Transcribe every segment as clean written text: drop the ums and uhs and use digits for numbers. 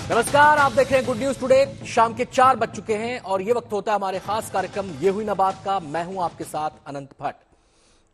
नमस्कार, आप देख रहे हैं गुड न्यूज टुडे। शाम के 4 बज चुके हैं और ये वक्त होता है हमारे खास कार्यक्रम ये हुई ना बात का। मैं हूं आपके साथ अनंत भट्ट।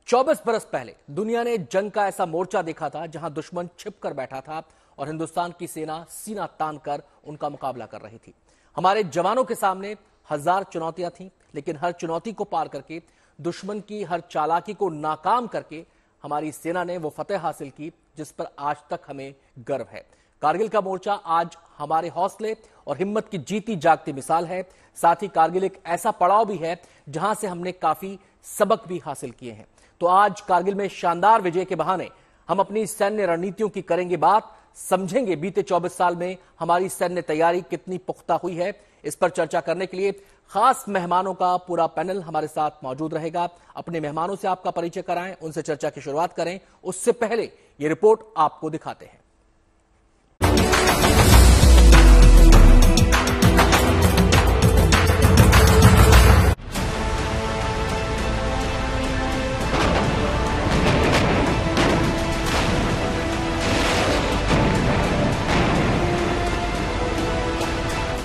24 बरस पहले दुनिया ने जंग का ऐसा मोर्चा देखा था जहां दुश्मन छिप कर बैठा था और हिंदुस्तान की सेना सीना तान कर उनका मुकाबला कर रही थी। हमारे जवानों के सामने हजार चुनौतियां थीं, लेकिन हर चुनौती को पार करके, दुश्मन की हर चालाकी को नाकाम करके हमारी सेना ने वो फतेह हासिल की जिस पर आज तक हमें गर्व है। कारगिल का मोर्चा आज हमारे हौसले और हिम्मत की जीती जागती मिसाल है। साथ ही कारगिल एक ऐसा पड़ाव भी है जहां से हमने काफी सबक भी हासिल किए हैं। तो आज कारगिल में शानदार विजय के बहाने हम अपनी सैन्य रणनीतियों की करेंगे बात, समझेंगे बीते 24 साल में हमारी सैन्य तैयारी कितनी पुख्ता हुई है। इस पर चर्चा करने के लिए खास मेहमानों का पूरा पैनल हमारे साथ मौजूद रहेगा। अपने मेहमानों से आपका परिचय कराएं, उनसे चर्चा की शुरुआत करें। उससे पहले ये रिपोर्ट आपको दिखाते हैं।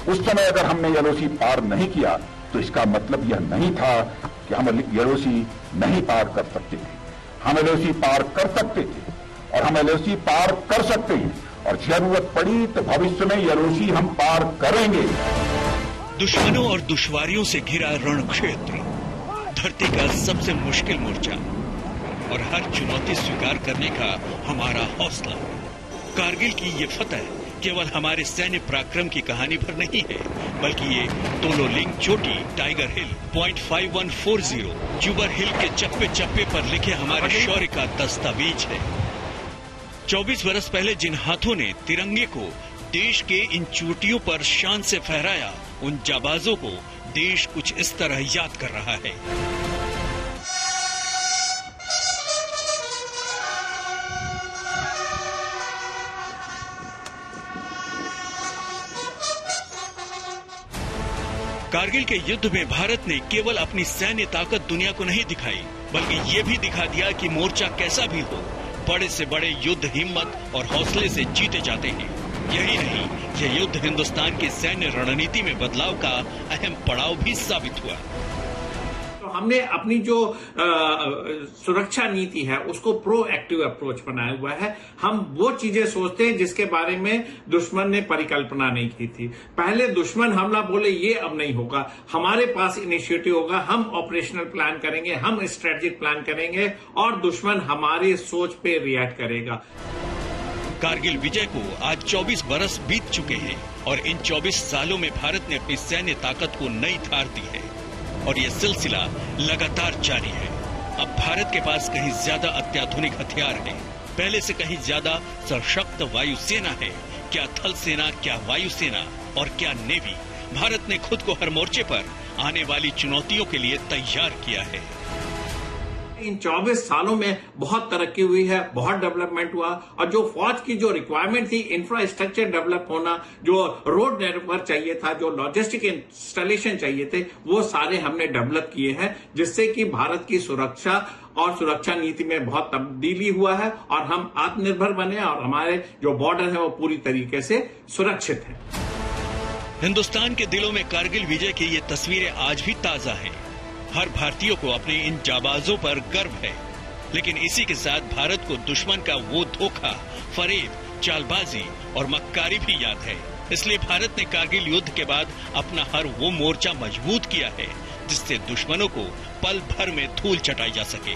उस समय अगर हमने एलओसी पार नहीं किया तो इसका मतलब यह नहीं था कि हम एलओसी नहीं पार कर सकते थे। हम एलओसी पार कर सकते थे और हम एलओसी पार कर सकते हैं और जरूरत पड़ी तो भविष्य में एलओसी हम पार करेंगे। दुश्मनों और दुश्वारियों से घिरा रण क्षेत्र, धरती का सबसे मुश्किल मोर्चा और हर चुनौती स्वीकार करने का हमारा हौसला। कारगिल की ये फतह केवल हमारे सैन्य पराक्रम की कहानी भर नहीं है, बल्कि ये तोलोलिंग चोटी, टाइगर हिल, .5140, जुबर हिल के चप्पे चप्पे पर लिखे हमारे शौर्य का दस्तावेज है। 24 बरस पहले जिन हाथों ने तिरंगे को देश के इन चोटियों पर शान से फहराया, उन जाबाजों को देश कुछ इस तरह याद कर रहा है। कारगिल के युद्ध में भारत ने केवल अपनी सैन्य ताकत दुनिया को नहीं दिखाई, बल्कि ये भी दिखा दिया कि मोर्चा कैसा भी हो, बड़े से बड़े युद्ध हिम्मत और हौसले से जीते जाते हैं। यही नहीं, यह युद्ध हिंदुस्तान की सैन्य रणनीति में बदलाव का अहम पड़ाव भी साबित हुआ। हमने अपनी जो सुरक्षा नीति है उसको प्रोएक्टिव अप्रोच बनाया हुआ है। हम वो चीजें सोचते हैं जिसके बारे में दुश्मन ने परिकल्पना नहीं की थी। पहले दुश्मन हमला बोले ये अब नहीं होगा, हमारे पास इनिशिएटिव होगा, हम ऑपरेशनल प्लान करेंगे, हम स्ट्रेटेजिक प्लान करेंगे और दुश्मन हमारी सोच पे रिएक्ट करेगा। कारगिल विजय को आज 24 बरस बीत चुके हैं और इन 24 सालों में भारत ने अपनी सैन्य ताकत को नई धार दी है और यह सिलसिला लगातार जारी है। अब भारत के पास कहीं ज्यादा अत्याधुनिक हथियार हैं, पहले से कहीं ज्यादा सशक्त वायुसेना है। क्या थल सेना, क्या वायुसेना और क्या नेवी, भारत ने खुद को हर मोर्चे पर आने वाली चुनौतियों के लिए तैयार किया है। इन 24 सालों में बहुत तरक्की हुई है, बहुत डेवलपमेंट हुआ और जो फौज की जो रिक्वायरमेंट थी, इंफ्रास्ट्रक्चर डेवलप होना, जो रोड नेटवर्क चाहिए था, जो लॉजिस्टिक इंस्टॉलेशन चाहिए थे, वो सारे हमने डेवलप किए हैं, जिससे कि भारत की सुरक्षा और सुरक्षा नीति में बहुत तब्दीली हुआ है और हम आत्मनिर्भर बने और हमारे जो बॉर्डर है वो पूरी तरीके से सुरक्षित है। हिंदुस्तान के दिलों में कारगिल विजय की ये तस्वीरें आज भी ताजा हैं। हर भारतीय को अपने इन जाबाजों पर गर्व है, लेकिन इसी के साथ भारत को दुश्मन का वो धोखा, फरेब, चालबाजी और मक्कारी भी याद है। इसलिए भारत ने कारगिल युद्ध के बाद अपना हर वो मोर्चा मजबूत किया है जिससे दुश्मनों को पल भर में धूल चटाई जा सके।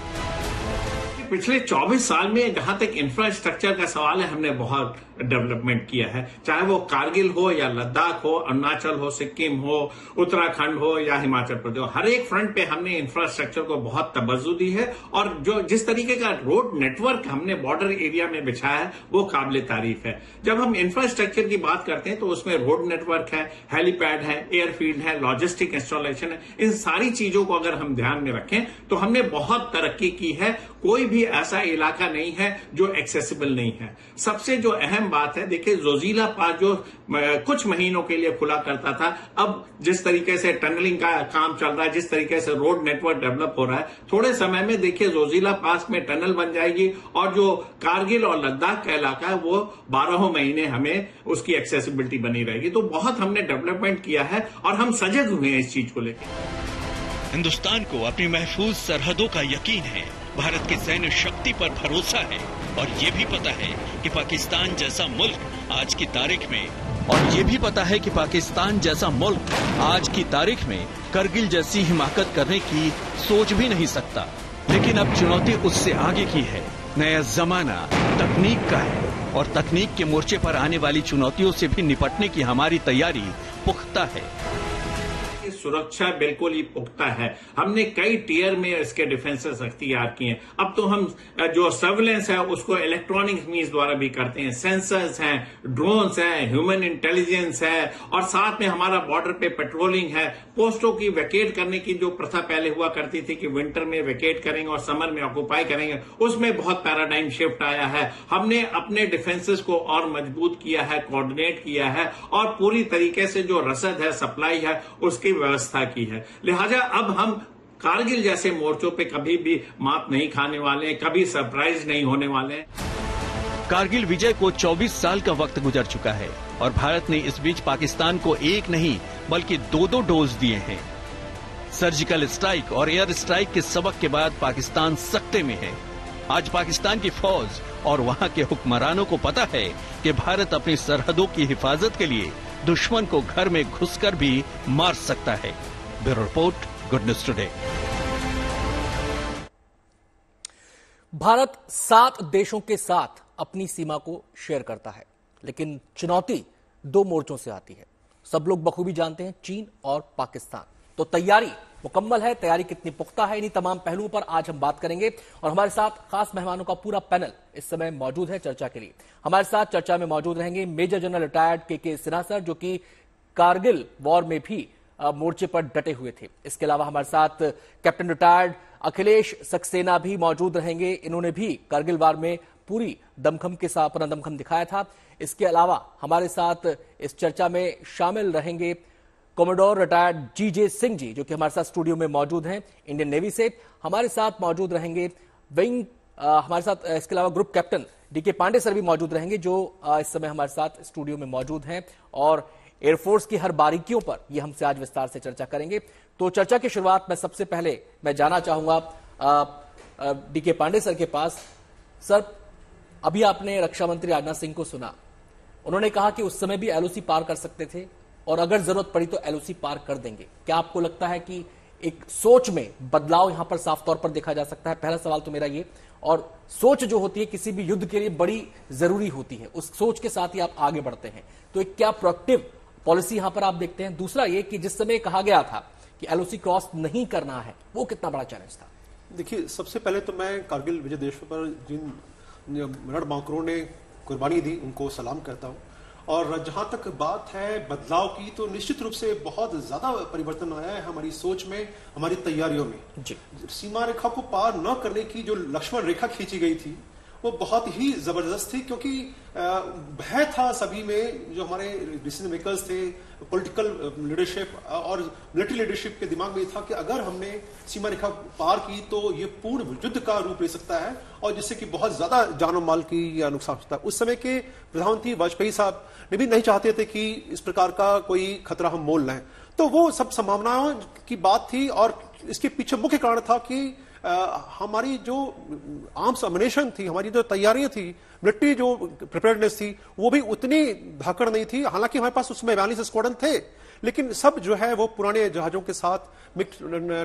पिछले 24 साल में जहां तक इंफ्रास्ट्रक्चर का सवाल है, हमने बहुत डेवलपमेंट किया है। चाहे वो कारगिल हो या लद्दाख हो, अरुणाचल हो, सिक्किम हो, उत्तराखंड हो या हिमाचल प्रदेश हो, हर एक फ्रंट पे हमने इंफ्रास्ट्रक्चर को बहुत तवज्जो दी है और जो जिस तरीके का रोड नेटवर्क हमने बॉर्डर एरिया में बिछाया है वो काबिल तारीफ है। जब हम इंफ्रास्ट्रक्चर की बात करते हैं तो उसमें रोड नेटवर्क है, हेलीपैड है, एयरफील्ड है, लॉजिस्टिक इंस्टॉलेशन है। इन सारी चीजों को अगर हम ध्यान में रखें तो हमने बहुत तरक्की की है कोई भी ऐसा इलाका नहीं है जो एक्सेसिबल नहीं है। सबसे जो अहम बात है, देखिए जोजिला पास जो कुछ महीनों के लिए खुला करता था, अब जिस तरीके से टनलिंग का काम चल रहा है, जिस तरीके से रोड नेटवर्क डेवलप हो रहा है, थोड़े समय में देखिए जोजिला पास में टनल बन जाएगी और जो कारगिल और लद्दाख का इलाका है वो 12 महीने हमें उसकी एक्सेसिबिलिटी बनी रहेगी। तो बहुत हमने डेवलपमेंट किया है और हम सजग हुए हैं इस चीज को लेकर। हिंदुस्तान को अपनी महफूज सरहदों का यकीन है, भारत की सैन्य शक्ति पर भरोसा है और ये भी पता है कि पाकिस्तान जैसा मुल्क आज की तारीख में करगिल जैसी हिमाकत करने की सोच भी नहीं सकता। लेकिन अब चुनौती उससे आगे की है। नया जमाना तकनीक का है और तकनीक के मोर्चे पर आने वाली चुनौतियों से भी निपटने की हमारी तैयारी पुख्ता है। सुरक्षा बिल्कुल ही पुख्ता है। हमने कई टीयर में इसके डिफेंसेस अख्तियार किए हैं। अब तो हम जो सर्विलेंस है उसको इलेक्ट्रॉनिक मीन्स द्वारा भी करते हैं। सेंसर्स हैं, ड्रोन्स हैं, ह्यूमन इंटेलिजेंस है और साथ में हमारा बॉर्डर पे पेट्रोलिंग है। पोस्टों की वैकेट करने की जो प्रथा पहले हुआ करती थी कि विंटर में वैकेट करेंगे और समर में ऑक्यूपाई करेंगे, उसमें बहुत पैराडाइम शिफ्ट आया है। हमने अपने डिफेंसेस को और मजबूत किया है, कोऑर्डिनेट किया है और पूरी तरीके से जो रसद है, सप्लाई है, उसकी व्यवस्था की है। लिहाजा अब हम कारगिल जैसे मोर्चों पे कभी भी मात नहीं खाने वाले, कभी सरप्राइज नहीं होने वाले। कारगिल विजय को 24 साल का वक्त गुजर चुका है और भारत ने इस बीच पाकिस्तान को एक नहीं बल्कि 2-2 डोज दिए हैं। सर्जिकल स्ट्राइक और एयर स्ट्राइक के सबक के बाद पाकिस्तान सख्ते में है। आज पाकिस्तान की फौज और वहां के हुक्मरानों को पता है कि भारत अपनी सरहदों की हिफाजत के लिए दुश्मन को घर में घुसकर भी मार सकता है। Bureau report, good news today. Bharat 7 देशों के साथ अपनी सीमा को शेयर करता है, लेकिन चुनौती 2 मोर्चों से आती है। सब लोग बखूबी जानते हैं, चीन और पाकिस्तान। तो तैयारी मुकम्मल है, तैयारी कितनी पुख्ता है, इन्हीं तमाम पहलुओं पर आज हम बात करेंगे और हमारे साथ खास मेहमानों का पूरा पैनल इस समय मौजूद है चर्चा के लिए। हमारे साथ चर्चा में मौजूद रहेंगे मेजर जनरल रिटायर्ड के सिन्हा सर, जो कि कारगिल वॉर में भी मोर्चे पर डटे हुए थे। इसके अलावा हमारे साथ कैप्टन रिटायर्ड अखिलेश सक्सेना भी मौजूद रहेंगे। इन्होंने भी कारगिल वॉर में पूरी दमखम के साथ अपना दमखम दिखाया था। इसके अलावा हमारे साथ इस चर्चा में शामिल रहेंगे कॉमोडोर रिटायर्ड जीजे सिंह जी, जो कि हमारे साथ स्टूडियो में मौजूद हैं इंडियन नेवी से। हमारे साथ मौजूद रहेंगे विंग हमारे साथ इसके अलावा group captain DK Pandey sir भी मौजूद रहेंगे, जो इस समय हमारे साथ स्टूडियो में मौजूद हैं और एयरफोर्स की हर बारीकियों पर ये हमसे आज विस्तार से चर्चा करेंगे। तो चर्चा की शुरुआत में सबसे पहले मैं जाना चाहूंगा डीके पांडे सर के पास। सर, अभी आपने रक्षा मंत्री राजनाथ सिंह को सुना, उन्होंने कहा कि उस समय भी एलओसी पार कर सकते थे और अगर जरूरत पड़ी तो एलओसी पार कर देंगे। क्या आपको लगता है कि एक सोच में बदलाव यहां पर साफ तौर पर देखा जा सकता है? पहला सवाल तो मेरा ये। और सोच जो होती है किसी भी युद्ध के लिए बड़ी जरूरी होती है, उस सोच के साथ ही आप आगे बढ़ते हैं, तो एक क्या प्रोएक्टिव पॉलिसी यहां पर आप देखते हैं? दूसरा ये कि जिस समय कहा गया था कि एलओसी क्रॉस नहीं करना है, वो कितना बड़ा चैलेंज था? देखिए, सबसे पहले तो मैं कारगिल विजय दिवस पर जिन रणबांकुरों ने कुर्बानी दी उनको सलाम करता हूं। और जहां तक बात है बदलाव की, तो निश्चित रूप से बहुत ज्यादा परिवर्तन आया है हमारी सोच में, हमारी तैयारियों में जी। सीमा रेखा को पार न करने की जो लक्ष्मण रेखा खींची गई थी वो बहुत ही जबरदस्त थी, क्योंकि भय था सभी में, जो हमारे डिसीजन मेकर्स थे, पॉलिटिकल लीडरशिप और मिलिट्री लीडरशिप के दिमाग में था कि अगर हमने सीमा रेखा पार की तो ये पूर्ण युद्ध का रूप ले सकता है और जिससे कि बहुत ज्यादा जानो माल की या नुकसान होता है। उस समय के प्रधानमंत्री वाजपेयी साहब ने भी नहीं चाहते थे कि इस प्रकार का कोई खतरा हम मोल लें, तो वो सब संभावनाओं की बात थी। और इसके पीछे मुख्य कारण था कि हमारी जो आर्म्स अम्युनिशन थी, हमारी जो तैयारियां थी, मिलिट्री जो प्रिपेयर्डनेस थी, वो भी उतनी धाकड़ नहीं थी। हालांकि हमारे पास उसमें 42 स्क्वाड्रन थे, लेकिन सब जो है वो पुराने जहाजों के साथ, मिग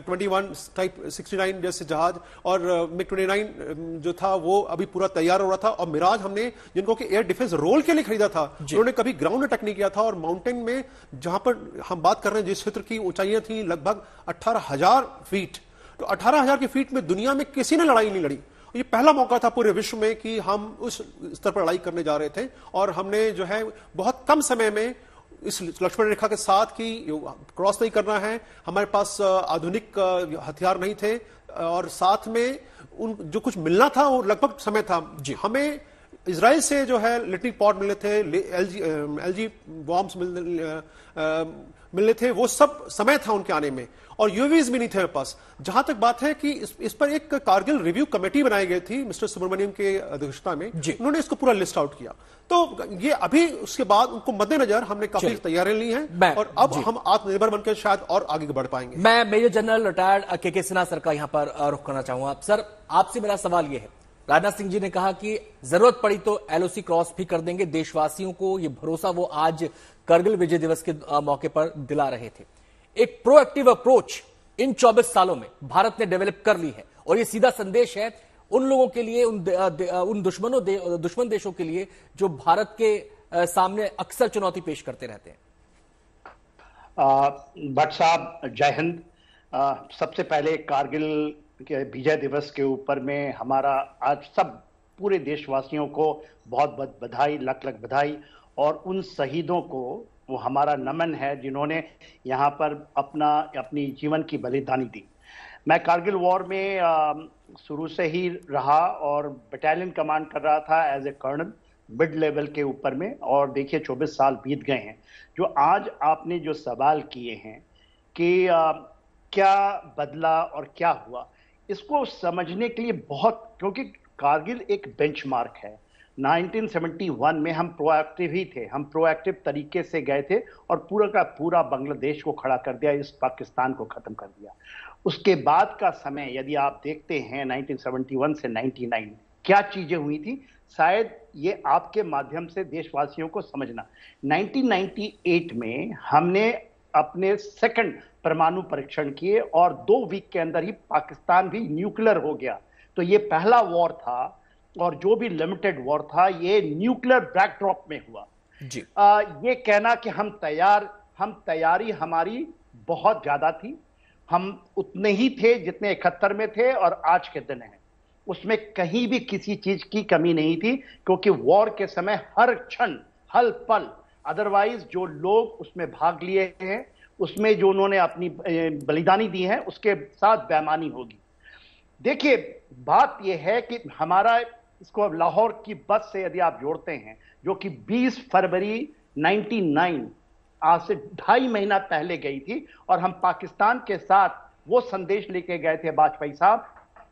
21 टाइप 69 जैसे जहाज और मिग 29 जो था वो अभी पूरा तैयार हो रहा था। और मिराज हमने जिनको कि एयर डिफेंस रोल के लिए खरीदा था, उन्होंने कभी ग्राउंड अटैक नहीं किया था। और माउंटेन में जहां पर हम बात कर रहे हैं, जिस क्षेत्र की ऊंचाइयां थी लगभग 18,000 फीट, तो 18,000 की फीट में दुनिया में किसी ने लड़ाई नहीं लड़ी। ये पहला मौका था पूरे विश्व में कि हम उस स्तर पर लड़ाई करने जा रहे थे और हमने जो है बहुत कम समय में इस लक्ष्मण रेखा के साथ की क्रॉस नहीं करना है। हमारे पास आधुनिक हथियार नहीं थे और साथ में उन जो कुछ मिलना था वो लगभग समय था। हमें इजराइल से जो है लिटनिक पॉड मिलने थे, एलजी बॉम्ब्स मिलने थे, वो सब समय था उनके आने में, और यूएवीज भी नहीं थे मेरे पास। जहां तक बात है कि इस पर एक कारगिल रिव्यू कमेटी बनाई गई थी मिस्टर सुब्रमण्यम के अध्यक्षता में, उन्होंने इसको पूरा लिस्ट आउट किया। तो ये अभी उसके बाद उनको मद्देनजर हमने काफी तैयारियां ली हैं और अब हम आत्मनिर्भर बनकर शायद और आगे बढ़ पाएंगे। मैं मेजर जनरल रिटायर्ड के सिन्हा सर का यहां पर रुख करना चाहूंगा। सर, आपसे मेरा सवाल यह है, राजनाथ सिंह जी ने कहा कि जरूरत पड़ी तो एलओसी क्रॉस भी कर देंगे, देशवासियों को ये भरोसा वो आज करगिल विजय दिवस के मौके पर दिला रहे थे। एक प्रोएक्टिव अप्रोच इन 24 सालों में भारत ने डेवलप कर ली है, और ये सीधा संदेश है उन लोगों के लिए, उन दुश्मन देशों के लिए जो भारत के सामने अक्सर चुनौती पेश करते रहते हैं। भट्ट साहब, जय हिंद। सबसे पहले कारगिल के विजय दिवस के ऊपर में हमारा आज सब पूरे देशवासियों को बहुत बहुत बधाई, लख लख बधाई, और उन शहीदों को वो हमारा नमन है जिन्होंने यहाँ पर अपनी जीवन की बलिदानी दी। मैं कारगिल वॉर में शुरू से ही रहा और बटालियन कमांड कर रहा था as a colonel mid level के ऊपर में, और देखिए 24 साल बीत गए हैं। जो आज आपने जो सवाल किए हैं कि क्या बदला और क्या हुआ, इसको समझने के लिए बहुत, क्योंकि कारगिल एक बेंचमार्क है। 1971 में हम प्रोएक्टिव ही थे, हम प्रोएक्टिव तरीके से गए थे और पूरा का पूरा बांग्लादेश को खड़ा कर दिया, इस पाकिस्तान को खत्म कर दिया। उसके बाद का समय यदि आप देखते हैं 1971 से 99 क्या चीजें हुई थी, शायद ये आपके माध्यम से देशवासियों को समझना। 1998 में हमने अपने सेकंड परमाणु परीक्षण किए और 2 वीक के अंदर ही पाकिस्तान भी न्यूक्लियर हो गया। तो ये पहला वॉर था, और जो भी लिमिटेड वॉर था ये न्यूक्लियर बैकड्रॉप में हुआ जी। ये कहना कि हम तैयारी हमारी बहुत ज्यादा थी, हम उतने ही थे जितने 71 में थे और आज के दिन हैं, उसमें कहीं भी किसी चीज की कमी नहीं थी, क्योंकि वॉर के समय हर क्षण हर पल, अदरवाइज जो लोग उसमें भाग लिए हैं, उसमें जो उन्होंने अपनी बलिदानी दी है, उसके साथ बेईमानी होगी। देखिए, बात यह है कि हमारा इसको लाहौर की बस से यदि आप जोड़ते हैं, जो कि 20 फरवरी 99 आज से 2.5 महीना पहले गई थी, और हम पाकिस्तान के साथ वो संदेश लेके गए थे वाजपेयी साहब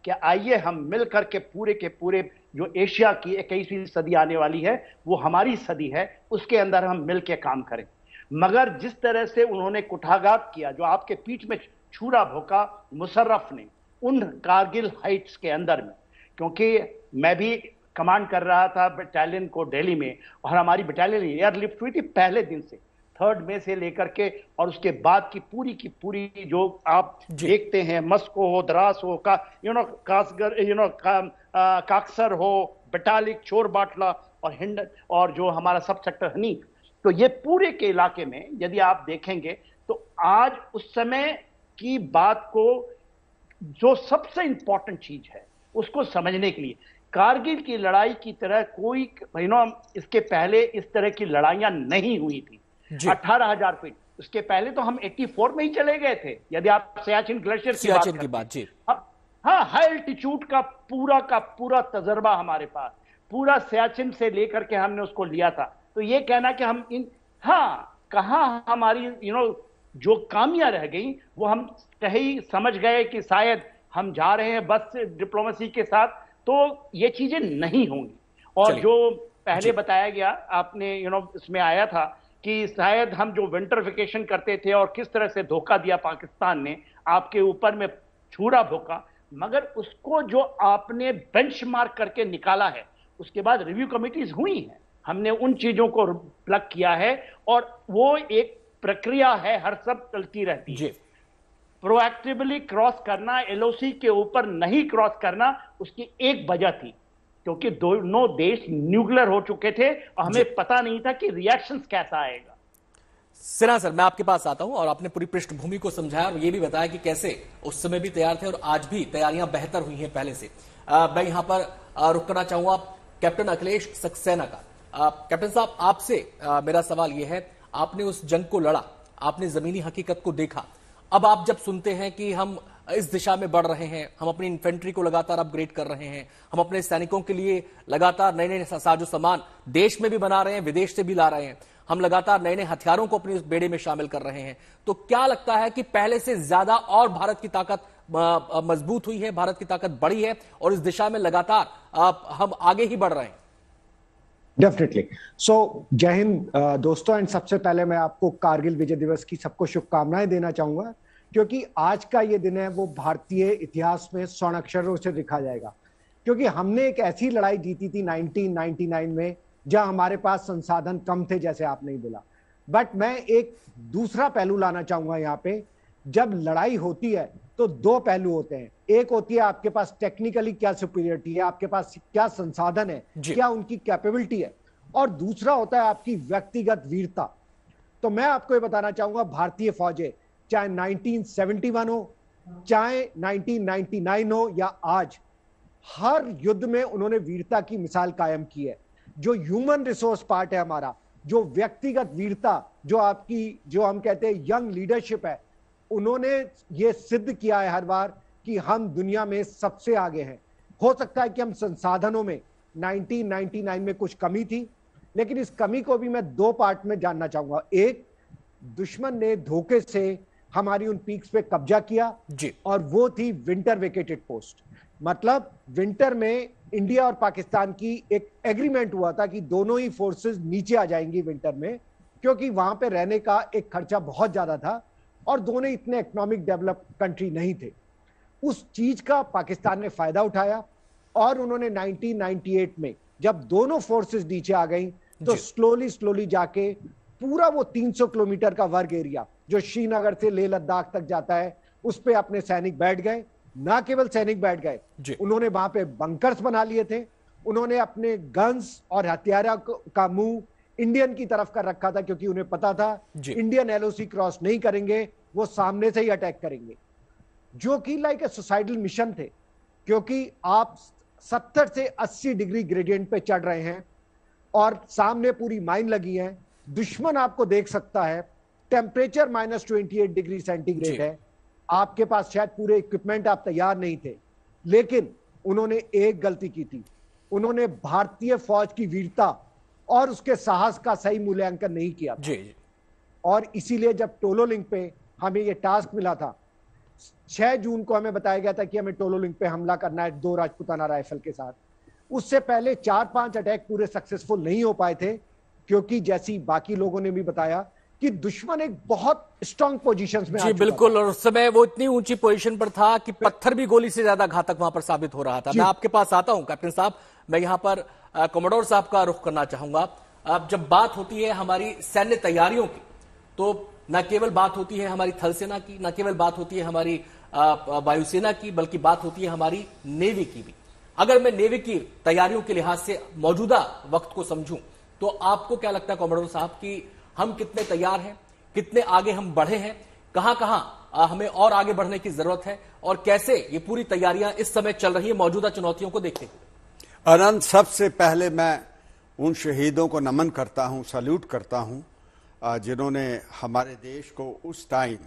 कि आइए हम मिलकर के पूरे जो एशिया की 21वीं सदी आने वाली है, वो हमारी सदी है, उसके अंदर हम मिल के काम करें। मगर जिस तरह से उन्होंने कुठाघात किया, जो आपके पीठ में छुरा भोंका मुशर्रफ ने उन कारगिल हाइट्स के अंदर में, क्योंकि मैं भी कमांड कर रहा था बटालियन को दिल्ली में, और हमारी बटालियन एयरलिफ्ट हुई थी पहले दिन से 3 मई से लेकर के, और उसके बाद की पूरी जो आप देखते हैं, मस्को हो, द्रास हो, काकसर हो, बटालिक, चोर बाटला और हिंड, और जो हमारा सब सेक्टर हनी, तो ये पूरे के इलाके में यदि आप देखेंगे तो आज उस समय की बात को, जो सबसे इंपॉर्टेंट चीज है उसको समझने के लिए, कारगिल की लड़ाई की तरह कोई इसके पहले इस तरह की लड़ाइयां नहीं हुई थी। 18,000 फीट, उसके पहले तो हम 84 में ही चले गए थे, यदि आप सियाचिन ग्लेशियर की बात जी। हाँ, हाई एल्टीट्यूड का पूरा तजर्बा हमारे पास, पूरा सियाचिन से लेकर के हमने उसको लिया था। तो ये कहना कि हम कहाँ हमारी जो कामियां रह गई, वो हम कहीं समझ गए कि शायद हम जा रहे हैं बस डिप्लोमेसी के साथ, तो ये चीजें नहीं होंगी। और जो पहले बताया गया आपने इसमें आया था कि शायद हम जो विंटर वेकेशन करते थे और किस तरह से धोखा दिया पाकिस्तान ने, आपके ऊपर में छुरा भोंका, मगर उसको जो आपने बेंचमार्क करके निकाला है, उसके बाद रिव्यू कमिटीज हुई हैं, हमने उन चीजों को प्लग किया है, और वो एक प्रक्रिया है, हर सब चलती रहती है। प्रोएक्टिवली क्रॉस करना, एलओसी के ऊपर नहीं क्रॉस करना, उसकी एक वजह थी, क्योंकि दोनों देश न्यूक्लियर हो चुके थे और हमें पता नहीं था कि रिएक्शंस कैसा आएगा। सिन्हा सर, मैं आपके पास आता हूं, और आपने पूरी पृष्ठभूमि को समझाया और ये भी बताया कि कैसे उस समय भी तैयार थे और आज भी तैयारियां बेहतर हुई हैं पहले से। मैं यहां पर रुक करना चाहूंगा कैप्टन अखिलेश सक्सेना का। कैप्टन साहब, आपसे मेरा सवाल यह है, आपने उस जंग को लड़ा, आपने जमीनी हकीकत को देखा, अब आप जब सुनते हैं कि हम इस दिशा में बढ़ रहे हैं, हम अपनी इन्फेंट्री को लगातार अपग्रेड कर रहे हैं, हम अपने सैनिकों के लिए लगातार नए नए साजो सामान देश में भी बना रहे हैं, विदेश से भी ला रहे हैं, हम लगातार नए नए हथियारों को अपने बेड़े में शामिल कर रहे हैं। तो क्या लगता है कि पहले से ज्यादा और भारत की ताकत मजबूत हुई है, भारत की ताकत बढ़ी है और इस दिशा में लगातार हम आगे ही बढ़ रहे हैं? डेफिनेटली। सो जय हिंद दोस्तों, एंड सबसे पहले मैं आपको कारगिल विजय दिवस की सबको शुभकामनाएं देना चाहूंगा, क्योंकि आज का ये दिन है वो भारतीय इतिहास में स्वर्ण अक्षरों से लिखा जाएगा, क्योंकि हमने एक ऐसी लड़ाई जीती थी 1999 में जहां हमारे पास संसाधन कम थे, जैसे आपने ही बोला। बट मैं एक दूसरा पहलू लाना चाहूंगा यहाँ पे। जब लड़ाई होती है तो दो पहलू होते हैं, एक होती है आपके पास टेक्निकली क्या सुपीरियरिटी है, आपके पास क्या संसाधन है, क्या उनकी कैपेबिलिटी है, और दूसरा होता है आपकी व्यक्तिगत वीरता। तो मैं आपको ये बताना चाहूंगा, भारतीय फौजें चाहे 1971 हो, चाहे 1999 हो या आज, हर युद्ध में उन्होंने वीरता की मिसाल कायम की है। जो ह्यूमन रिसोर्स पार्ट है हमारा, जो व्यक्तिगत वीरता, जो आपकी जो हम कहते हैं यंग लीडरशिप है, उन्होंने ये सिद्ध किया है हर बार कि हम दुनिया में सबसे आगे हैं। हो सकता है कि हम संसाधनों में 1999 में कुछ कमी थी, लेकिन इस कमी को भी मैं दो पार्ट में जानना चाहूंगा। एक, दुश्मन ने धोखे से हमारी उन पीक्स पे कब्जा किया जी, और वो थी विंटर वेकेटेड पोस्ट। मतलब विंटर में इंडिया और पाकिस्तान की एक एग्रीमेंट हुआ था कि दोनों ही फोर्सेस नीचे आ जाएंगी विंटर में, क्योंकि वहां पे रहने का एक खर्चा बहुत ज्यादा था और दोनों इतने इकोनॉमिक डेवलप कंट्री नहीं थे। उस चीज का पाकिस्तान ने फायदा उठाया और उन्होंने 1998 में जब दोनों फोर्सेस नीचे आ गई तो स्लोली जाके पूरा वो 300 किलोमीटर का वर्ग एरिया जो श्रीनगर से लेह लद्दाख तक जाता है, उस पे अपने सैनिक बैठ गए। ना केवल सैनिक बैठ गए, उन्होंने वहां पे बंकर्स बना लिए थे, उन्होंने अपने गन्स और हथियारों का मुंह इंडियन की तरफ कर रखा था, क्योंकि उन्हें पता था इंडियन एलओसी क्रॉस नहीं करेंगे, वो सामने से ही अटैक करेंगे, जो कि लाइक ए सुसाइडल मिशन थे। क्योंकि आप 70 से 80 डिग्री ग्रेडियंट पे चढ़ रहे हैं और सामने पूरी माइन लगी है, दुश्मन आपको देख सकता है, टेम्परेचर -28 डिग्री सेंटीग्रेड है, आपके पास शायद पूरे इक्विपमेंट, आप तैयार नहीं थे। लेकिन उन्होंने एक गलती की थी, उन्होंने भारतीय फौज की वीरता और उसके साहस का सही मूल्यांकन नहीं किया था। और इसीलिए जब टोलो लिंक पे हमें यह टास्क मिला था, 6 जून को हमें बताया गया था कि हमें टोलो लिंक पे हमला करना है 2 राजपूताना राइफल के साथ। उससे पहले 4-5 अटैक पूरे सक्सेसफुल नहीं हो पाए थे, क्योंकि जैसी बाकी लोगों ने भी बताया कि दुश्मन एक बहुत स्ट्रांग पोजीशंस में जी बिल्कुल, और उस समय वो इतनी ऊंची पोजीशन पर था कि पत्थर भी गोली से ज्यादा घातक वहां पर साबित हो रहा था। मैं आपके पास आता हूं कैप्टन साहब, मैं यहां पर कमोडोर साहब का रुख करना चाहूंगा। अब जब बात होती है हमारी सैन्य तैयारियों की, तो न केवल बात होती है हमारी थल सेना की, न केवल बात होती है हमारी वायुसेना की, बल्कि बात होती है हमारी नेवी की भी। अगर मैं नेवी की तैयारियों के लिहाज से मौजूदा वक्त को समझूं, तो आपको क्या लगता है कमोडोर साहब कि हम कितने तैयार हैं, कितने आगे हम बढ़े हैं, कहां कहां हमें और आगे बढ़ने की जरूरत है, और कैसे ये पूरी तैयारियां इस समय चल रही है मौजूदा चुनौतियों को देखते हुए? अनंत, सबसे पहले मैं उन शहीदों को नमन करता हूं, सैल्यूट करता हूं, जिन्होंने हमारे देश को उस टाइम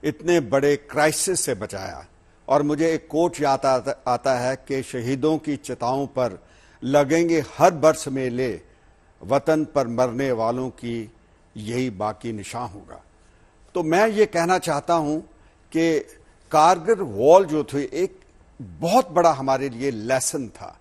इतने बड़े क्राइसिस से बचाया। और मुझे एक कोट याद आता है कि शहीदों की चिताओं पर लगेंगे हर बरस मेले, वतन पर मरने वालों की यही बाकी निशान होगा। तो मैं ये कहना चाहता हूं कि कारगिल वॉर जो थी एक बहुत बड़ा हमारे लिए लेसन था।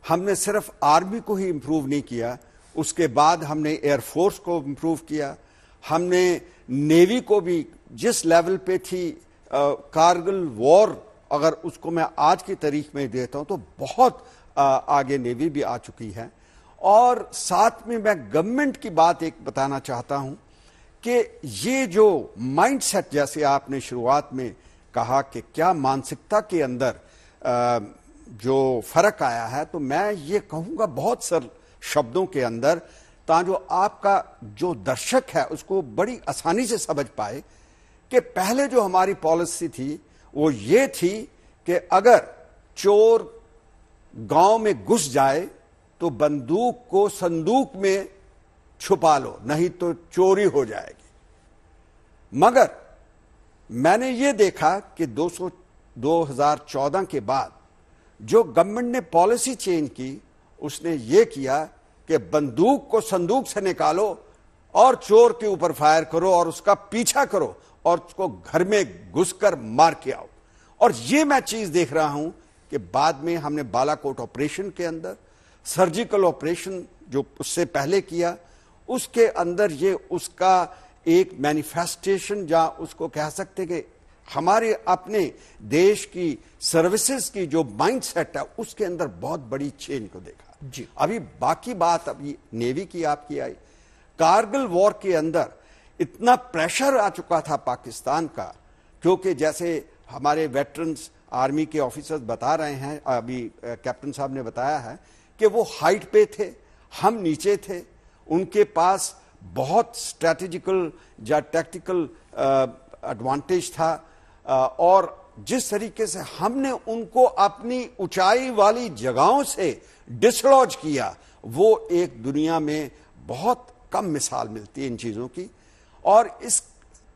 हमने सिर्फ आर्मी को ही इंप्रूव नहीं किया, उसके बाद हमने एयरफोर्स को इंप्रूव किया, हमने नेवी को भी जिस लेवल पे थी कारगिल वॉर, अगर उसको मैं आज की तारीख में देता हूं तो बहुत आगे नेवी भी आ चुकी है। और साथ में मैं गवर्नमेंट की बात एक बताना चाहता हूं कि ये जो माइंडसेट, जैसे आपने शुरुआत में कहा कि क्या मानसिकता के अंदर जो फर्क आया है, तो मैं ये कहूंगा बहुत सरल शब्दों के अंदर, ताकि आपका जो दर्शक है उसको बड़ी आसानी से समझ पाए कि पहले जो हमारी पॉलिसी थी वो ये थी कि अगर चोर गांव में घुस जाए तो बंदूक को संदूक में छुपा लो, नहीं तो चोरी हो जाएगी। मगर मैंने ये देखा कि 2014 के बाद जो गवर्नमेंट ने पॉलिसी चेंज की, उसने ये किया कि बंदूक को संदूक से निकालो और चोर के ऊपर फायर करो और उसका पीछा करो और उसको घर में घुसकर मार के आओ। और ये मैं चीज देख रहा हूं कि बाद में हमने बालाकोट ऑपरेशन के अंदर, सर्जिकल ऑपरेशन जो उससे पहले किया, उसके अंदर ये उसका एक मैनिफेस्टेशन, या उसको कह सकते कि हमारे अपने देश की सर्विसेज की जो माइंडसेट है, उसके अंदर बहुत बड़ी चेंज को देखा जी। अभी बाकी बात अभी नेवी की आपकी आई। कारगिल वॉर के अंदर इतना प्रेशर आ चुका था पाकिस्तान का, क्योंकि जैसे हमारे वेटरन्स आर्मी के ऑफिसर्स बता रहे हैं, अभी कैप्टन साहब ने बताया है कि वो हाइट पे थे, हम नीचे थे, उनके पास बहुत स्ट्रैटेजिकल या टैक्टिकल एडवांटेज था, और जिस तरीके से हमने उनको अपनी ऊंचाई वाली जगहों से डिसलॉज किया, वो एक दुनिया में बहुत कम मिसाल मिलती है इन चीजों की। और इस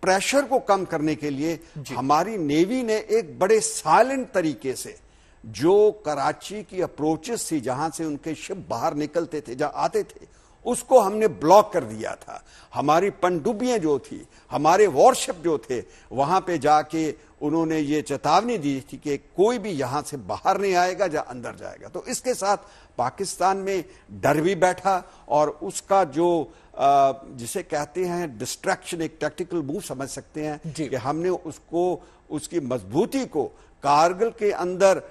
प्रेशर को कम करने के लिए हमारी नेवी ने एक बड़े साइलेंट तरीके से, जो कराची की अप्रोचेस थी, जहां से उनके शिप बाहर निकलते थे, जहां आते थे, उसको हमने ब्लॉक कर दिया था। हमारी पनडुब्बियां जो थी, हमारे वॉरशिप जो थे, वहां पे जाके उन्होंने ये चेतावनी दी थी कि कोई भी यहां से बाहर नहीं आएगा या अंदर जाएगा। तो इसके साथ पाकिस्तान में डर भी बैठा, और उसका जो जिसे कहते हैं डिस्ट्रैक्शन, एक टैक्टिकल मूव समझ सकते हैं कि हमने उसको, उसकी मजबूती को कारगिल के अंदर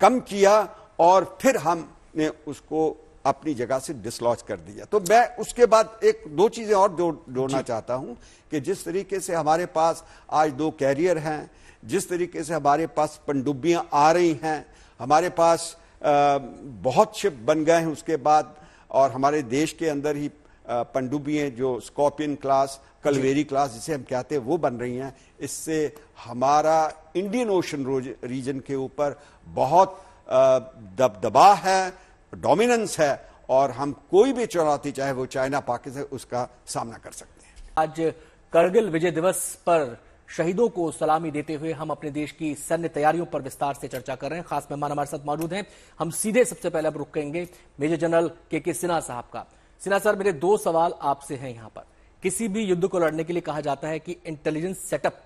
कम किया और फिर हमने उसको अपनी जगह से डिसलॉज कर दिया। तो मैं उसके बाद एक दो चीजें और जोड़ना चाहता हूं कि जिस तरीके से हमारे पास आज 2 कैरियर हैं, जिस तरीके से हमारे पास पनडुब्बियां आ रही हैं, हमारे पास बहुत शिप बन गए हैं उसके बाद, और हमारे देश के अंदर ही पनडुब्बियां जो स्कॉर्पियन क्लास, कलवेरी क्लास जिसे हम कहते हैं, वो बन रही हैं। इससे हमारा इंडियन ओशन रीजन के ऊपर बहुत दबदबा है, डोमिनेंस है, और हम कोई भी चुनौती, चाहे वो चाइना, पाकिस्तान, उसका सामना कर सकते हैं। आज करगिल विजय दिवस पर शहीदों को सलामी देते हुए हम अपने देश की सैन्य तैयारियों पर विस्तार से चर्चा कर रहे हैं। खास मेहमान हमारे साथ मौजूद हैं। हम सीधे सबसे पहले अब रुकेंगे मेजर जनरल के सिन्हा साहब का। सिन्हा सर, मेरे 2 सवाल आपसे हैं यहां पर। किसी भी युद्ध को लड़ने के लिए कहा जाता है कि इंटेलिजेंस सेटअप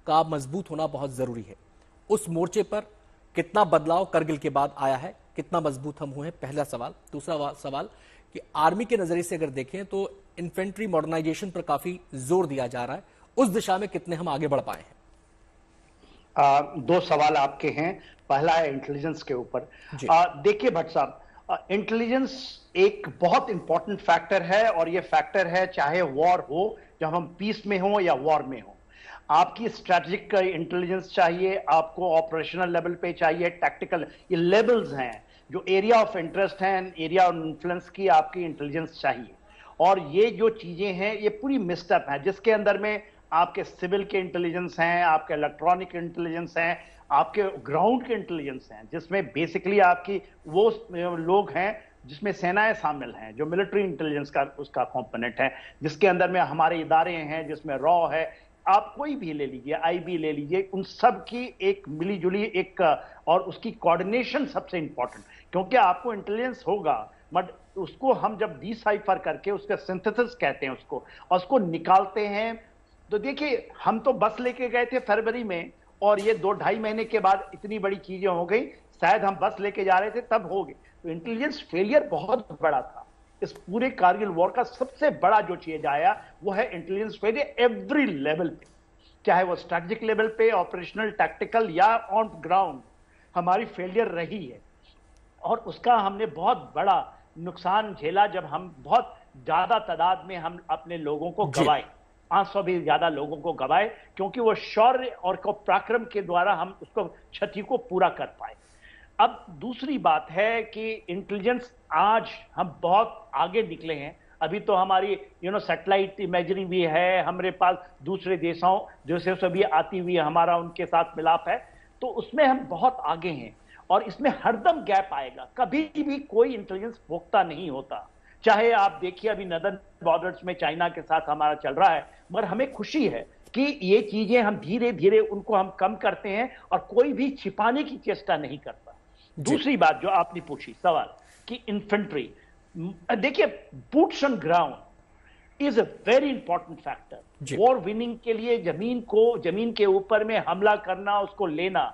का मजबूत होना बहुत जरूरी है। उस मोर्चे पर कितना बदलाव करगिल के बाद आया है, कितना मजबूत हम हुए हैं, पहला सवाल। दूसरा सवाल कि आर्मी के नजरिए से अगर देखें तो इन्फेंट्री मॉडर्नाइजेशन पर काफी जोर दिया जा रहा है, उस दिशा में कितने हम आगे बढ़ पाए हैं? 2 सवाल आपके हैं। पहला है इंटेलिजेंस के ऊपर। देखिए भट्ट साहब, इंटेलिजेंस एक बहुत इंपॉर्टेंट फैक्टर है, और ये फैक्टर है चाहे वॉर हो, जब हम पीस में हो या वॉर में हो। आपकी स्ट्रैटेजिक इंटेलिजेंस चाहिए, आपको ऑपरेशनल लेवल पे चाहिए, टैक्टिकल, ये लेवल्स हैं, जो एरिया ऑफ इंटरेस्ट हैं, एरिया ऑफ इन्फ्लुएंस की आपकी इंटेलिजेंस चाहिए। और ये जो चीजें हैं ये पूरी मिक्सअप है, जिसके अंदर में आपके सिविल के इंटेलिजेंस हैं, आपके इलेक्ट्रॉनिक इंटेलिजेंस हैं, आपके ग्राउंड के इंटेलिजेंस हैं, जिसमें बेसिकली आपकी वो लोग हैं जिसमें सेनाएं शामिल हैं, जो मिलिट्री इंटेलिजेंस का उसका कंपोनेंट है, जिसके अंदर में हमारे इदारे हैं, जिसमें रॉ है, आप कोई भी ले लीजिए, आईबी ले लीजिए, उन सब की एक मिलीजुली एक, और उसकी कोऑर्डिनेशन सबसे इंपॉर्टेंट, क्योंकि आपको इंटेलिजेंस होगा बट उसको हम जब डिसाइफर करके उसका सिंथेसिस कहते हैं उसको, और उसको निकालते हैं। तो देखिए, हम तो बस लेके गए थे फरवरी में, और ये 2-2.5 महीने के बाद इतनी बड़ी चीजें हो गई, शायद हम बस लेके जा रहे थे तब हो गए। तो इंटेलिजेंस फेलियर बहुत बड़ा था। इस पूरे कारगिल वॉर का सबसे बड़ा जो चीज आया वो है इंटेलिजेंस फेलियर एवरी लेवल पे, चाहे वो स्ट्रैटेजिक लेवल पे, ऑपरेशनल, टैक्टिकल या ऑन ग्राउंड, हमारी फेलियर रही है। और उसका हमने बहुत बड़ा नुकसान झेला जब हम बहुत ज्यादा तादाद में हम अपने लोगों को गवाए, 500 भी ज्यादा लोगों को गवाए, क्योंकि वो शौर्य और पराक्रम के द्वारा हम उसको क्षति को पूरा कर पाए। अब दूसरी बात है कि इंटेलिजेंस आज हम बहुत आगे निकले हैं। अभी तो हमारी सैटेलाइट इमेजरी भी है, हमारे पास दूसरे देशों से भी आती हुई हमारा उनके साथ मिलाप है, तो उसमें हम बहुत आगे हैं। और इसमें हरदम गैप आएगा, कभी भी कोई इंटेलिजेंस पुख्ता नहीं होता। चाहे आप देखिए अभी नदन बॉर्डर्स में चाइना के साथ हमारा चल रहा है, मगर हमें खुशी है कि ये चीजें हम धीरे धीरे उनको हम कम करते हैं और कोई भी छिपाने की चेष्टा नहीं करता। दूसरी बात जो आपने पूछी सवाल कि इन्फेंट्री, देखिए boots on ground is a very important factor. War winning के लिए जमीन के ऊपर में हमला करना, उसको लेना,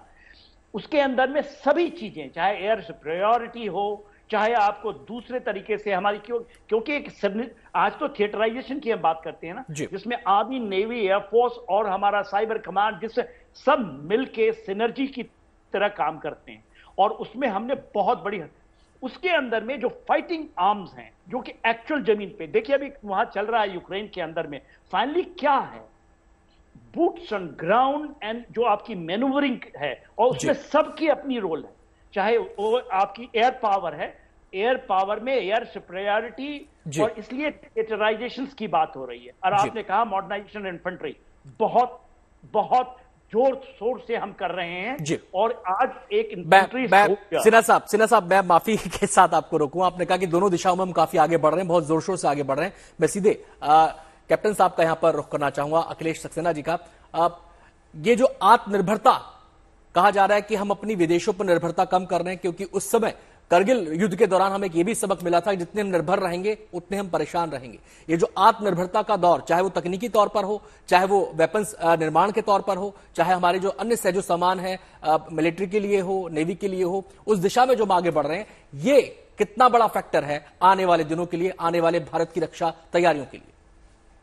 उसके अंदर में सभी चीजें, चाहे एयर सुपीरियॉरिटी हो, चाहे आपको दूसरे तरीके से हमारी क्योंकि आज तो थिएटराइजेशन की हम बात करते हैं ना, जिसमें आर्मी, नेवी, एयरफोर्स और हमारा साइबर कमांड, जिससे सब मिलके सिनर्जी की तरह काम करते हैं, और उसमें हमने बहुत बड़ी, उसके अंदर में जो फाइटिंग आर्म्स हैं, जो कि एक्चुअल जमीन पे, देखिए अभी वहां चल रहा है यूक्रेन के अंदर में, फाइनली क्या है, बूट्स ऑन ग्राउंड एंड जो आपकी मैनूवरिंग है, और उसमें सबकी अपनी रोल है, चाहे वो आपकी एयर पावर है, एयर पावर में एयर सुपीरियॉरिटी, और इसलिए थिएटराइजेशन की बात हो रही है। और आपने कहा मॉडर्नाइजेशन इन्फेंट्री बहुत बहुत जोर शोर से हम कर रहे हैं, और आज एक इन्फेंट्री। सिन्हा साहब मैं माफी के साथ आपको रोकूं, आपने कहा कि दोनों दिशाओं में हम काफी आगे बढ़ रहे हैं, बहुत जोर शोर से आगे बढ़ रहे हैं। मैं सीधे कैप्टन साहब का यहां पर रुख करना चाहूंगा, अखिलेश सक्सेना जी का। ये जो आत्मनिर्भरता कहा जा रहा है कि हम अपनी विदेशों पर निर्भरता कम कर रहे हैं, क्योंकि उस समय करगिल युद्ध के दौरान हमें यह भी सबक मिला था, जितने हम निर्भर रहेंगे उतने हम परेशान रहेंगे। ये जो आत्मनिर्भरता का दौर, चाहे वो तकनीकी तौर पर हो, चाहे वो वेपन्स निर्माण के तौर पर हो, चाहे हमारे जो अन्य सहजो सामान है मिलिट्री के लिए हो, नेवी के लिए हो, उस दिशा में जो हम आगे बढ़ रहे हैं, ये कितना बड़ा फैक्टर है आने वाले दिनों के लिए, आने वाले भारत की रक्षा तैयारियों के लिए?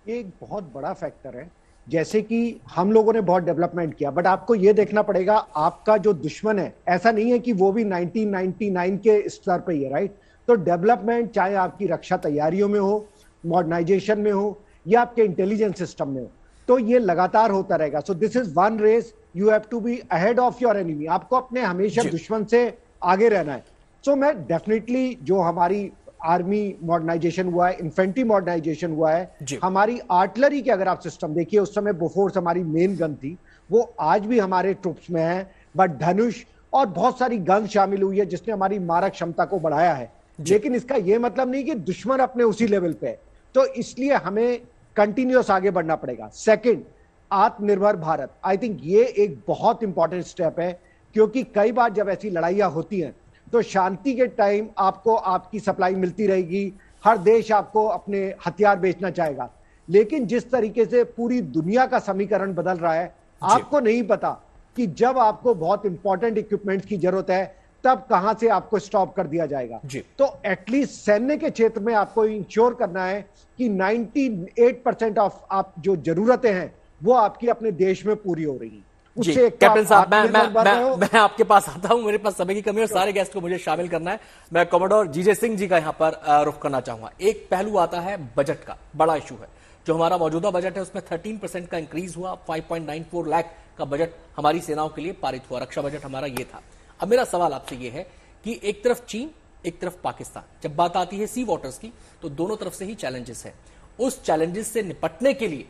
ये एक बहुत बड़ा फैक्टर है। जैसे कि हम लोगों ने बहुत डेवलपमेंट किया, बट आपको यह देखना पड़ेगा आपका जो दुश्मन है, ऐसा नहीं है कि वो भी 1999 के स्तर पे ही है, राइट? तो डेवलपमेंट चाहे आपकी रक्षा तैयारियों में हो, मॉडर्नाइजेशन में हो, या आपके इंटेलिजेंस सिस्टम में हो, तो ये लगातार होता रहेगा। So this is one race, you have to be ahead of your enemy. आपको अपने हमेशा दुश्मन से आगे रहना है। सो मैं डेफिनेटली जो हमारी आर्मी मॉडर्नाइजेशन हुआ है, इन्फेंट्री मॉडर्नाइजेशन हुआ है, हमारी आर्टिलरी के अगर आप सिस्टम देखिए, उस समय बोफोर्स हमारी मेन गन थी, वो आज भी हमारे ट्रुप्स में है, बट धनुष और बहुत सारी गन शामिल हुई है जिसने हमारी मारक क्षमता को बढ़ाया है। लेकिन इसका यह मतलब नहीं कि दुश्मन अपने उसी लेवल पे है, तो इसलिए हमें कंटिन्यूअस आगे बढ़ना पड़ेगा। सेकंड, आत्मनिर्भर भारत, आई थिंक ये एक बहुत इंपॉर्टेंट स्टेप है, क्योंकि कई बार जब ऐसी लड़ाइयां होती हैं तो शांति के टाइम आपको आपकी सप्लाई मिलती रहेगी, हर देश आपको अपने हथियार बेचना चाहेगा, लेकिन जिस तरीके से पूरी दुनिया का समीकरण बदल रहा है, आपको नहीं पता कि जब आपको बहुत इंपॉर्टेंट इक्विपमेंट्स की जरूरत है तब कहां से आपको स्टॉप कर दिया जाएगा। तो एटलीस्ट सैन्य के क्षेत्र में आपको इंश्योर करना है कि 98% ऑफ आप जो जरूरतें हैं वो आपकी अपने देश में पूरी हो रही है। कैप्टन साहब मैं आपके पास आता हूं, मेरे पास समय की कमी है, सारे गेस्ट को मुझे शामिल करना है। मैं कॉमोडोर जीजे सिंह जी का यहां पर रुख करना चाहूंगा। एक पहलू आता है बजट का, बड़ा इशू है। जो हमारा मौजूदा बजट है उसमें 13% का इंक्रीज हुआ, 5.94 लाख का बजट हमारी सेनाओं के लिए पारित हुआ, रक्षा बजट हमारा ये था। अब मेरा सवाल आपसे ये है कि एक तरफ चीन, एक तरफ पाकिस्तान, जब बात आती है सी वॉटर्स की तो दोनों तरफ से ही चैलेंजेस है। उस चैलेंजेस से निपटने के लिए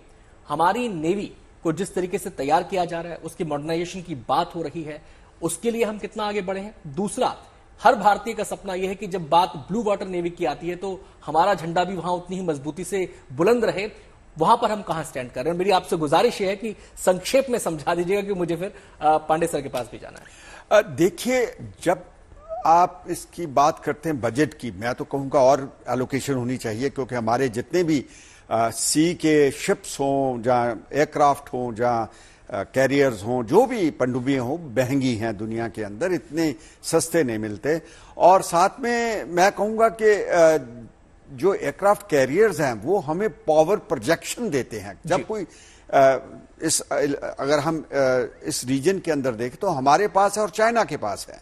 हमारी नेवी को जिस तरीके से तैयार किया जा रहा है, उसकी मॉडर्नाइजेशन की बात हो रही है, उसके लिए हम कितना आगे बढ़े हैं? दूसरा, हर भारतीय का सपना यह है कि जब बात ब्लू वाटर नेवी की आती है तो हमारा झंडा भी वहां उतनी ही मजबूती से बुलंद रहे। वहां पर हम कहां स्टैंड कर रहे हैं? मेरी आपसे गुजारिश है कि संक्षेप में समझा दीजिएगा, कि मुझे फिर पांडे सर के पास भी जाना है। देखिए, जब आप इसकी बात करते हैं बजट की, मैं तो कहूंगा और एलोकेशन होनी चाहिए, क्योंकि हमारे जितने भी सी के शिप्स हों, जहां एयरक्राफ्ट हों, जहां कैरियर्स हों, जो भी पनडुब्बियां हों, महंगी हैं दुनिया के अंदर, इतने सस्ते नहीं मिलते। और साथ में मैं कहूंगा कि जो एयरक्राफ्ट कैरियर्स हैं वो हमें पावर प्रोजेक्शन देते हैं। जब कोई अगर हम इस रीजन के अंदर देखें तो हमारे पास है और चाइना के पास है,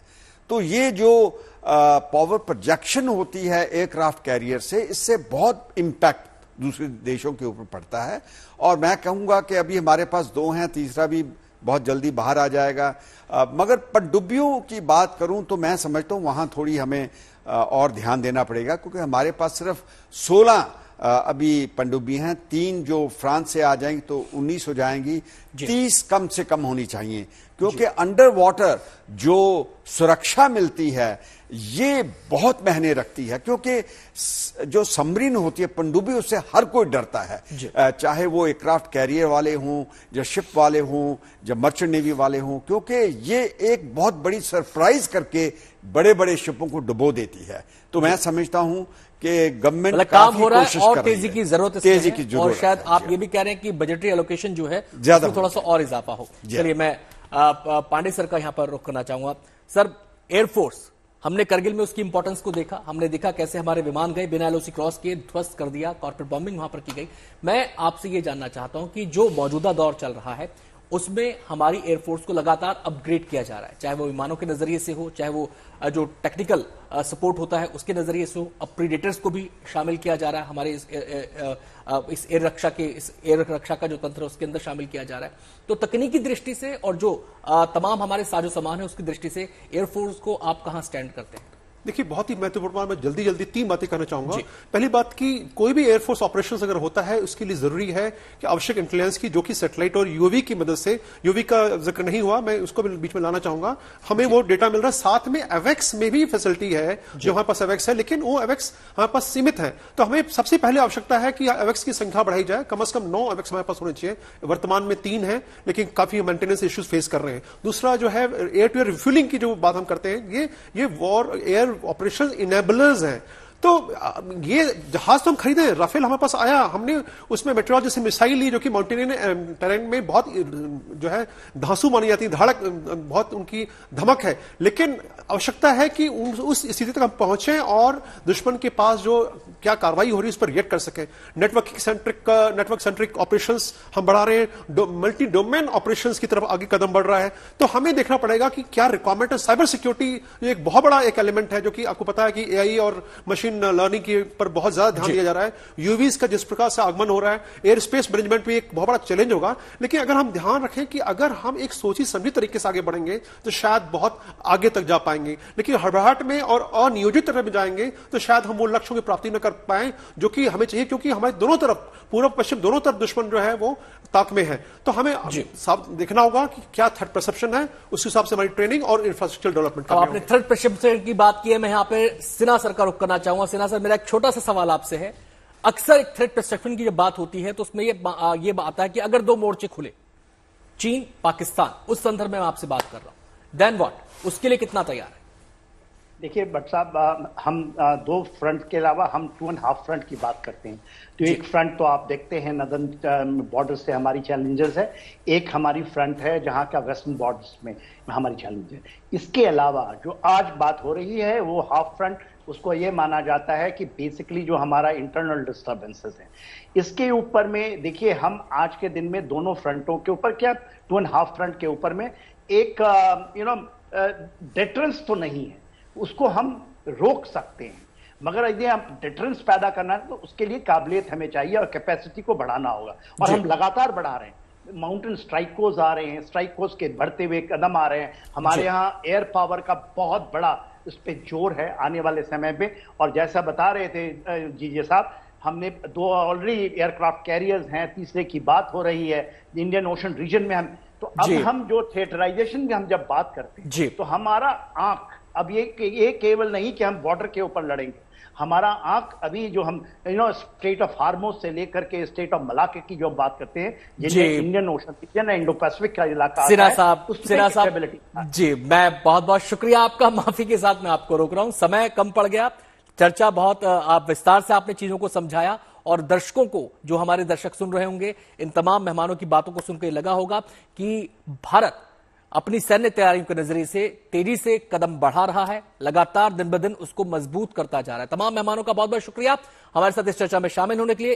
तो ये जो पावर प्रोजेक्शन होती है एयरक्राफ्ट कैरियर से, इससे बहुत इंपैक्ट दूसरे देशों के ऊपर पड़ता है। और मैं कहूंगा कि अभी हमारे पास 2 हैं, तीसरा भी बहुत जल्दी बाहर आ जाएगा। मगर पनडुब्बियों की बात करूं तो मैं समझता हूं वहां थोड़ी हमें और ध्यान देना पड़ेगा, क्योंकि हमारे पास सिर्फ 16 अभी पनडुब्बी हैं, 3 जो फ्रांस से आ जाएंगी तो 19 हो जाएंगी, 30 कम से कम होनी चाहिए, क्योंकि अंडर वाटर जो सुरक्षा मिलती है ये बहुत मायने रखती है। क्योंकि जो सबमरीन होती है पनडुब्बी, उससे हर कोई डरता है, चाहे वो एयरक्राफ्ट कैरियर वाले हों या शिप वाले हों या मर्चेंट नेवी वाले हों, क्योंकि ये एक बहुत बड़ी सरप्राइज करके बड़े बड़े शिपों को डुबो देती है। तो मैं समझता हूं कि गवर्नमेंट काम हो रहा है और तेजी की जरूरत है, तेजी की जरूरत, और शायद आप ये भी कह रहे हैं कि बजटरी एलोकेशन जो है ज्यादा थोड़ा सा और इजाफा हो। चलिए मैं पांडे सर का यहां पर रुख करना चाहूंगा। सर, एयरफोर्स, हमने करगिल में उसकी इंपॉर्टेंस को देखा, हमने देखा कैसे हमारे विमान गए, बिना एलओसी क्रॉस किए ध्वस्त कर दिया, कॉर्पोरेट बॉम्बिंग वहां पर की गई। मैं आपसे ये जानना चाहता हूं कि जो मौजूदा दौर चल रहा है उसमें हमारी एयरफोर्स को लगातार अपग्रेड किया जा रहा है, चाहे वो विमानों के नजरिए से हो, चाहे वो जो टेक्निकल सपोर्ट होता है उसके नजरिए से हो। अब प्रीडेटर्स को भी शामिल किया जा रहा है, हमारे इस एयर रक्षा का जो तंत्र है उसके अंदर शामिल किया जा रहा है। तो तकनीकी दृष्टि से और जो तमाम हमारे साजो सामान है उसकी दृष्टि से एयरफोर्स को आप कहां स्टैंड करते हैं? देखिए, बहुत ही महत्वपूर्ण बात, मैं जल्दी 3 बातें करना चाहूंगा। पहली बात कि कोई भी एयरफोर्स ऑपरेशंस अगर होता है उसके लिए जरूरी है कि आवश्यक इंटेलिजेंस की, जो कि सैटेलाइट और यूएवी की मदद से, यूएवी का जिक्र नहीं हुआ, मैं उसको भी बीच में लाना चाहूंगा, हमें वो डेटा मिल रहा है। साथ में एवेक्स में भी फैसिलिटी है, जो हमारे पास एवेक्स है, लेकिन वो एवेक्स हमारे पास सीमित है। तो हमें सबसे पहले आवश्यकता है कि एवेक्स की संख्या बढ़ाई जाए, कम से कम 9 एवेक्स हमारे पास होने चाहिए। वर्तमान में 3 है, लेकिन काफी मेंटेनेंस इश्यूज फेस कर रहे हैं। दूसरा जो है एयर टू एयर रिफ्यूलिंग की जो बात हम करते हैं, ये वॉर एयर ऑपरेशन इनेबलर्स हैं। तो ये जहाज तो हम खरीदे, राफेल हमारे पास आया, हमने उसमें मेट्रोल जैसे मिसाइल ली, जो कि माउंटेनियन टेरेन में बहुत जो है धांसू मानी जाती है, धड़क बहुत उनकी धमक है, लेकिन आवश्यकता है कि उस स्थिति तक हम पहुंचे और दुश्मन के पास जो क्या कार्रवाई हो रही है उस पर रिएक्ट कर सके। नेटवर्क सेंट्रिक ऑपरेशंस हम बढ़ा रहे हैं, मल्टी डोमेन ऑपरेशंस की तरफ आगे कदम बढ़ रहा है। तो हमें देखना पड़ेगा कि क्या रिक्वायरमेंट है। साइबर सिक्योरिटी एक बहुत बड़ा एक एलिमेंट है, जो कि आपको पता है कि एआई और मशीन लर्निंग के पर बहुत ज्यादा ध्यान दिया जा रहा है। यूवीज का जिस प्रकार से आगमन हो रहा है, एयर स्पेस मैनेजमेंट भी एक बहुत बड़ा चैलेंज होगा। लेकिन अगर हम ध्यान रखें कि अगर हम एक सोची समझी तरीके से आगे बढ़ेंगे तो शायद बहुत आगे तक जा पाएंगे, लेकिन हड़बड़ाहट में और अनियोजित तरह में जाएंगे तो शायद हम वो लक्ष्यों की प्राप्ति न कर पाए जो कि हमें चाहिए, क्योंकि हमारे दोनों तरफ, पूर्व पश्चिम दोनों तरफ दुश्मन जो है वो ताक में है। तो हमें साफ देखना होगा कि क्या थ्रेट परसेप्शन है, उस हिसाब से हमारी ट्रेनिंग और इंफ्रास्ट्रक्चर डेवलपमेंट। आपने थ्रेट परसेप्शन की बात की है, मैं यहां पे सिन्हा सर का रुख करना चाहूंगा। सिन्हा सर, मेरा एक छोटा सा सवाल आपसे है। अक्सर एक थ्रेट परसेप्शन की जब बात होती है तो उसमें ये आता है कि अगर 2 मोर्चे खुले, चीन पाकिस्तान, उस संदर्भ में मैं आपसे बात कर रहा हूं, देन व्हाट, उसके लिए कितना तैयार है? देखिए भट्ट साहब, हम 2 फ्रंट के अलावा हम 2.5 फ्रंट की बात करते हैं। तो एक फ्रंट तो आप देखते हैं नदर्न बॉर्डर से हमारी चैलेंजेस है, एक हमारी फ्रंट है जहां का वेस्टर्न बॉर्डर्स में हमारी चैलेंज है। इसके अलावा जो आज बात हो रही है वो हाफ फ्रंट, उसको ये माना जाता है कि बेसिकली जो हमारा इंटरनल डिस्टर्बेंसेस है, इसके ऊपर में देखिए हम आज के दिन में दोनों फ्रंटों के ऊपर, क्या 2.5 फ्रंट के ऊपर में एक डेटरेंस तो नहीं है, उसको हम रोक सकते हैं, मगर यदि हम डिटरेंस पैदा करना है तो उसके लिए काबिलियत हमें चाहिए और कैपेसिटी को बढ़ाना होगा, और हम लगातार बढ़ा रहे हैं। माउंटेन स्ट्राइक कोर्स आ रहे हैं, स्ट्राइक कोर्स के बढ़ते हुए कदम आ रहे हैं। हमारे यहाँ एयर पावर का बहुत बड़ा इस पे जोर है आने वाले समय पे, और जैसा बता रहे थे जीजे साहब, हमने 2 ऑलरेडी एयरक्राफ्ट कैरियर्स हैं, तीसरे की बात हो रही है इंडियन ओशन रीजन में। हम तो अब हम जो थिएटराइजेशन की हम जब बात करते हैं तो हमारा आंख अब ये केवल नहीं कि हम बॉर्डर के ऊपर लड़ेंगे, हमारा आंख अभी जो हम स्टेट ऑफ हार्मोज से लेकर के स्टेट ऑफ मलाक्का की जो बात करते हैं, जिनमें Indian Ocean region, Indo Pacific का इलाका, सिन्हा साहब जी, मैं बहुत बहुत शुक्रिया आपका, माफी के साथ मैं आपको रोक रहा हूं, समय कम पड़ गया, चर्चा बहुत आप विस्तार से आपने चीजों को समझाया, और दर्शकों को, जो हमारे दर्शक सुन रहे होंगे, इन तमाम मेहमानों की बातों को सुनकर लगा होगा कि भारत अपनी सैन्य तैयारियों के नजरिए से तेजी से कदम बढ़ा रहा है, लगातार दिन ब दिन उसको मजबूत करता जा रहा है। तमाम मेहमानों का बहुत बहुत शुक्रिया हमारे साथ इस चर्चा में शामिल होने के लिए।